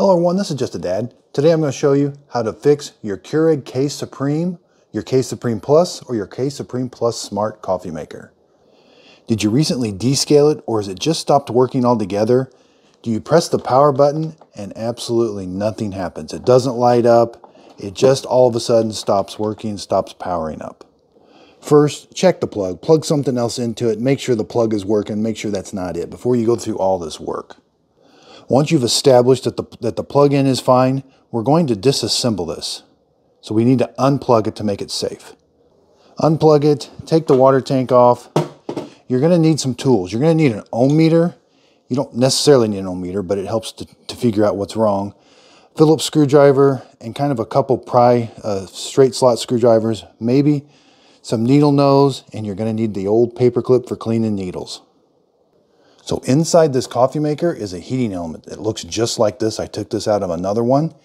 Hello everyone, this is Just a Dad. Today I'm going to show you how to fix your Keurig K-Supreme, your K-Supreme Plus, or your K-Supreme Plus Smart Coffee Maker. Did you recently descale it, or has it just stopped working altogether? Do you press the power button and absolutely nothing happens? It doesn't light up, it just all of a sudden stops working, stops powering up. First, check the plug. Plug something else into it, make sure the plug is working, make sure that's not it before you go through all this work. Once you've established that the plug-in is fine, we're going to disassemble this. So we need to unplug it to make it safe. Unplug it, take the water tank off. You're going to need some tools. You're going to need an ohm meter. You don't necessarily need an ohm meter, but it helps to figure out what's wrong. Phillips screwdriver and kind of a couple straight slot screwdrivers, maybe some needle nose, and you're going to need the old paper clip for cleaning needles. So inside this coffee maker is a heating element. It looks just like this. I took this out of another one.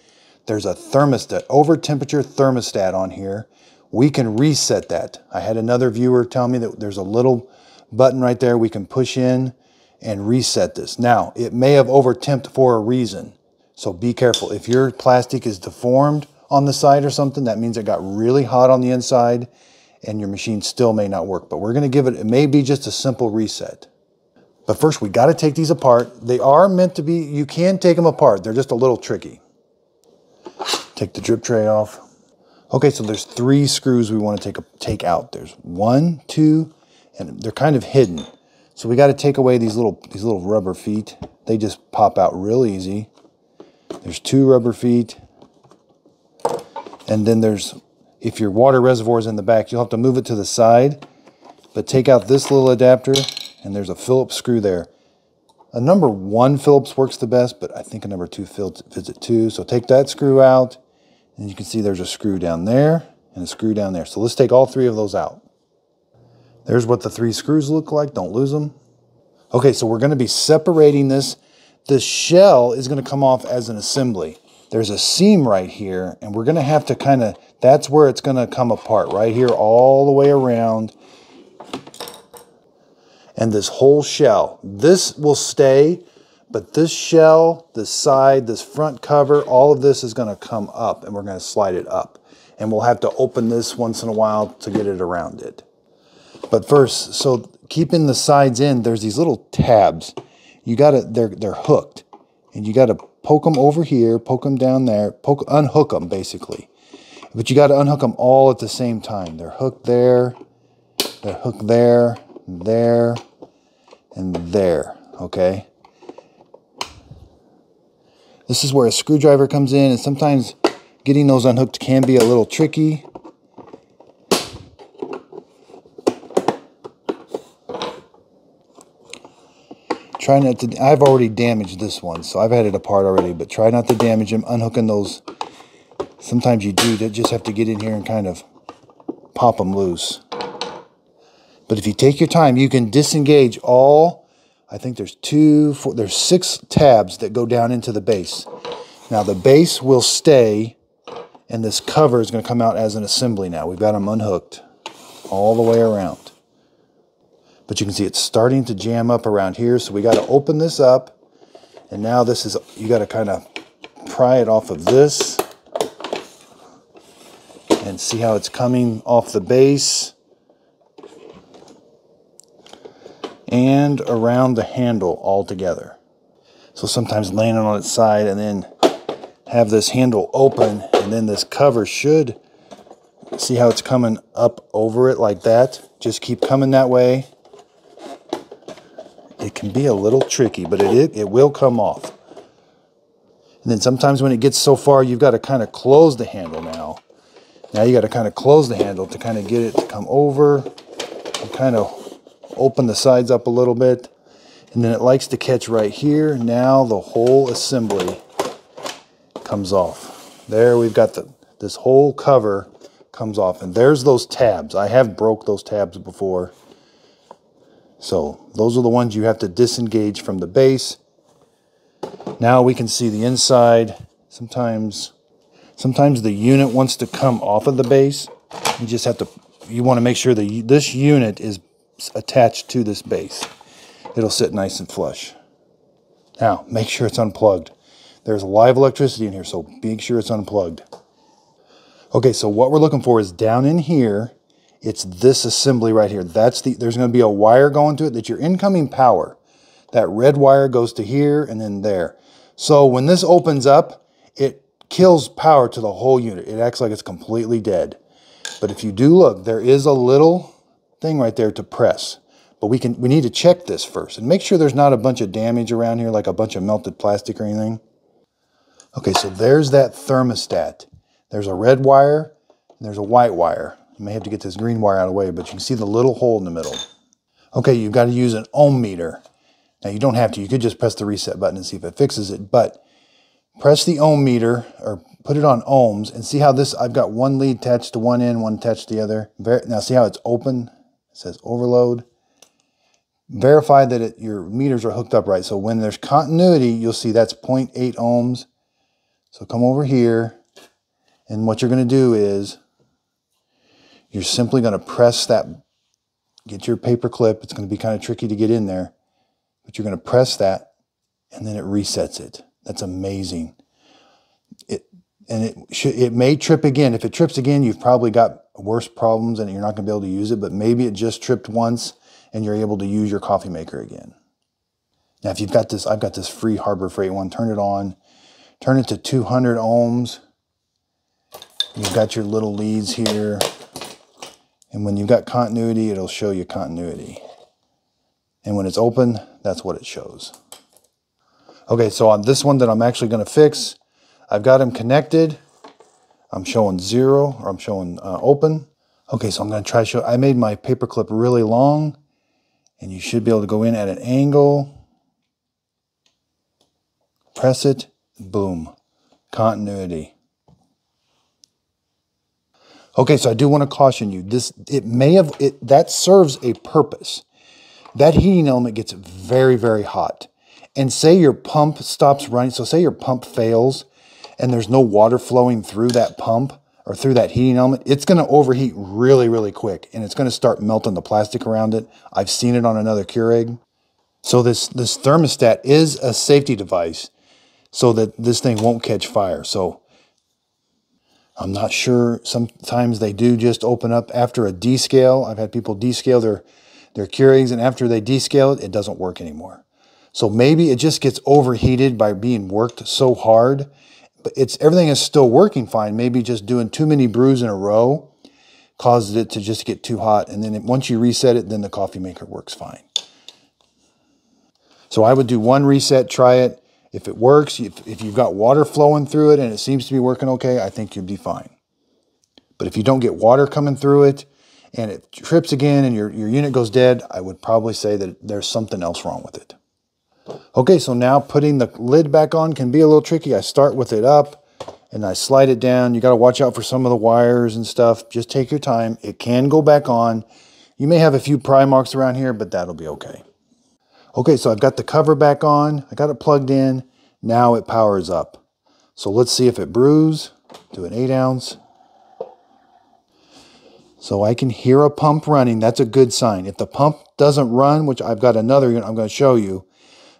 There's a thermostat, over temperature thermostat on here. We can reset that. I had another viewer tell me that there's a little button right there we can push in and reset this. Now, it may have overtemped for a reason. So be careful. If your plastic is deformed on the side or something, that means it got really hot on the inside and your machine still may not work. But we're going to give it may be just a simple reset. But first, we got to take these apart. They are meant to be, you can take them apart. They're just a little tricky. Take the drip tray off. Okay, so there's 3 screws we want to take out. There's 1, 2, and they're kind of hidden. So we got to take away these little rubber feet. They just pop out real easy. There's 2 rubber feet. And then if your water reservoir is in the back, you'll have to move it to the side. But take out this little adapter. And there's a Phillips screw there. A number 1 Phillips works the best, but I think a number 2 fits it too. So take that screw out, and you can see there's a screw down there and a screw down there. So let's take all 3 of those out. There's what the 3 screws look like. Don't lose them. Okay, so we're going to be separating this. The shell is going to come off as an assembly. There's a seam right here, and we're going to have to that's where it's going to come apart, right here all the way around. And this whole shell, this will stay, but this shell, this side, this front cover, all of this is going to come up and we're going to slide it up. And we'll have to open this once in a while to get it around it. But first, so keeping the sides in, there's these little tabs. They're hooked. And you got to poke them over here, poke them down there, unhook them basically. But you got to unhook them all at the same time. They're hooked there, they're hooked there, there, and there, okay? This is where a screwdriver comes in, and sometimes getting those unhooked can be a little tricky. Try not to, I've already damaged this one, so I've had it apart already, but try not to damage them, unhooking those. Sometimes you just have to get in here and kind of pop them loose. But if you take your time, you can disengage all, I think there's 6 tabs that go down into the base. Now the base will stay, and this cover is going to come out as an assembly now. We've got them unhooked all the way around. But you can see it's starting to jam up around here, so we got to open this up. And now you got to kind of pry it off of this and see how it's coming off the base and around the handle all together. So sometimes laying it on its side and then have this handle open, and then this cover should, see how it's coming up over it like that. Just keep coming that way. It can be a little tricky, but it will come off. And then sometimes when it gets so far, you've got to kind of close the handle now. Now you got to kind of close the handle to kind of get it to come over and kind of open the sides up a little bit, and then it likes to catch right here. Now the whole assembly comes off. There we've got this whole cover comes off, and there's those tabs. I have broke those tabs before. So those are the ones you have to disengage from the base. Now we can see the inside. Sometimes the unit wants to come off of the base. You want to make sure that this unit is attached to this base. It'll sit nice and flush. Now, make sure it's unplugged. There's live electricity in here, so make sure it's unplugged. Okay, so what we're looking for is down in here. It's this assembly right here. There's going to be a wire going to it. That's your incoming power. That red wire goes to here and then there. So when this opens up, it kills power to the whole unit. It acts like it's completely dead. But if you do look, there is a little thing right there to press. But we need to check this first and make sure there's not a bunch of damage around here, like a bunch of melted plastic or anything. Okay, so there's that thermostat. There's a red wire and there's a white wire. You may have to get this green wire out of the way, but you can see the little hole in the middle. Okay, you've got to use an ohm meter. Now you don't have to, you could just press the reset button and see if it fixes it, but press the ohm meter or put it on ohms and see how this, I've got one lead attached to one end, one attached to the other. Now see how it's open? It says overload. Verify that your meters are hooked up right. So when there's continuity, you'll see that's 0.8 ohms. So come over here, and what you're going to do is you're simply going to press that, get your paper clip. It's going to be kind of tricky to get in there, but you're going to press that, and then it resets it. That's amazing. It may trip again. If it trips again, you've probably got worse problems and you're not going to be able to use it, but maybe it just tripped once and you're able to use your coffee maker again. Now, if you've got this, I've got this free Harbor Freight one, turn it on, turn it to 200 ohms. You've got your little leads here. And when you've got continuity, it'll show you continuity. And when it's open, that's what it shows. Okay, so on this one that I'm actually going to fix, I've got them connected. I'm showing 0, or I'm showing open. Okay, so I'm going to try to show, I made my paper clip really long, and you should be able to go in at an angle, press it, boom, continuity. Okay, so I do want to caution you, that serves a purpose. That heating element gets very, very hot. And say your pump stops running, so say your pump fails and there's no water flowing through that pump or through that heating element, it's going to overheat really, really quick and it's going to start melting the plastic around it. I've seen it on another Keurig. So this thermostat is a safety device so that this thing won't catch fire. So I'm not sure, sometimes they do just open up after a descale. I've had people descale their Keurigs, and after they descale it, it doesn't work anymore. So maybe it just gets overheated by being worked so hard, but everything is still working fine. Maybe just doing too many brews in a row causes it to just get too hot. And then once you reset it, then the coffee maker works fine. So I would do one reset, try it. If it works, if you've got water flowing through it and it seems to be working okay, I think you'll be fine. But if you don't get water coming through it and it trips again and your unit goes dead, I would probably say that there's something else wrong with it. Okay, so now putting the lid back on can be a little tricky. I start with it up and I slide it down. You got to watch out for some of the wires and stuff. Just take your time. It can go back on. You may have a few pry marks around here, but that'll be okay. Okay, so I've got the cover back on. I got it plugged in. Now it powers up. So let's see if it brews. Do an 8 ounce. So I can hear a pump running. That's a good sign. If the pump doesn't run, which I've got another unit I'm going to show you,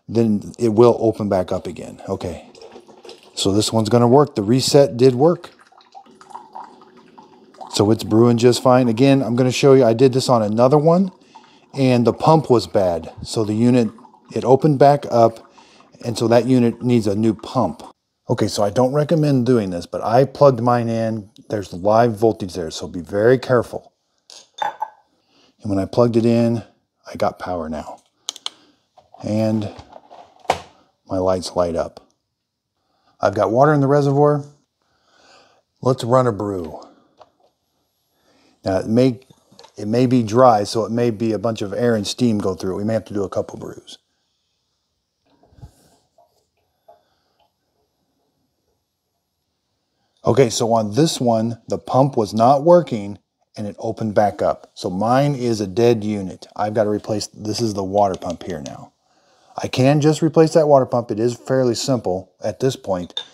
then it will open back up again. Okay, so this one's going to work. The reset did work. So it's brewing just fine. Again, I'm going to show you, I did this on another one, and the pump was bad. So the unit, it opened back up, and so that unit needs a new pump. Okay, so I don't recommend doing this, but I plugged mine in. There's live voltage there, so be very careful. And when I plugged it in, I got power now. And my lights light up. I've got water in the reservoir. Let's run a brew. Now it may be dry, so it may be a bunch of air and steam go through it. We may have to do a couple brews. Okay, so on this one, the pump was not working and it opened back up. So mine is a dead unit. I've got to replace, this is the water pump here now. I can just replace that water pump. It is fairly simple at this point,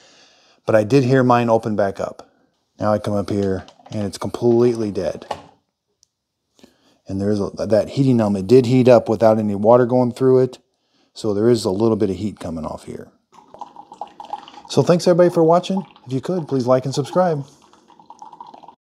but I did hear mine open back up. Now I come up here and it's completely dead. And there's that heating element did heat up without any water going through it. So there is a little bit of heat coming off here. So thanks everybody for watching. If you could, please like and subscribe.